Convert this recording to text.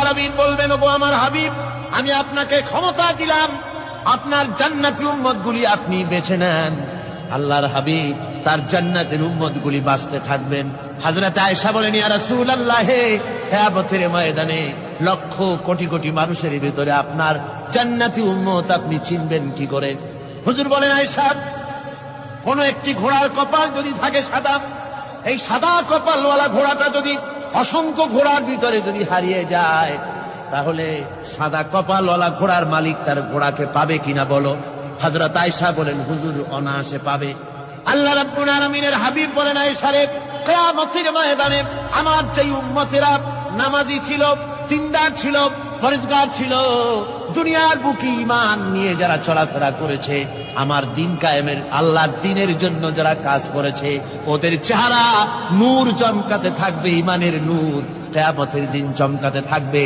আলামিন বলবেন, ওগো আমার হাবিব, আমি আপনাকে ক্ষমতা দিলাম, আপনার জান্নাতি উম্মতগুলি আপনি বেছে নেন। আল্লাহর হাবিব তার জান্নাতের উম্মতগুলি বাঁচতে থাকবেন। হযরত আয়েশা বলেন, ইয়া রাসূলুল্লাহ, কিয়ামতের ময়দানে লক্ষ কোটি কোটি মানুষের ভিতরে আপনার জান্নাতি উম্মত আপনি চিনবেন কি করে? হুজুর বলেন, আয়েশা, কোন একটি ঘোড়ার কপাল যদি থাকে সাদা, এই সাদা কপালওয়ালা ঘোড়াটা যদি অসংখ্য ঘোড়ার ভিতরে যদি হারিয়ে যায়, তাহলে সাদা কপালওয়ালা ঘোড়ার মালিক তার ঘোড়াকে পাবে কিনা বলো? হযরত আয়েশা বলেন, হুজুর অনায়াসে পাবে। আল্লাহ রাব্বুল আলামিনের হাবিব বলেন, আয়েশা রে, কিয়ামতের ময়দানে আমার যেই উম্মতেরা নামাজি ছিল, দিনদার ছিল, পরেজগার ছিল, দুনিয়ার বুকে ঈমান নিয়ে যারা চলাফেরা করেছে, আমার দিন কায়েমের আল্লাহর দ্বীনের জন্য যারা কাজ করেছে, ওদের চেহারা নূর চমকাতে থাকবে, ঈমানের নূর কিয়ামতের দিন চমকাতে থাকবে।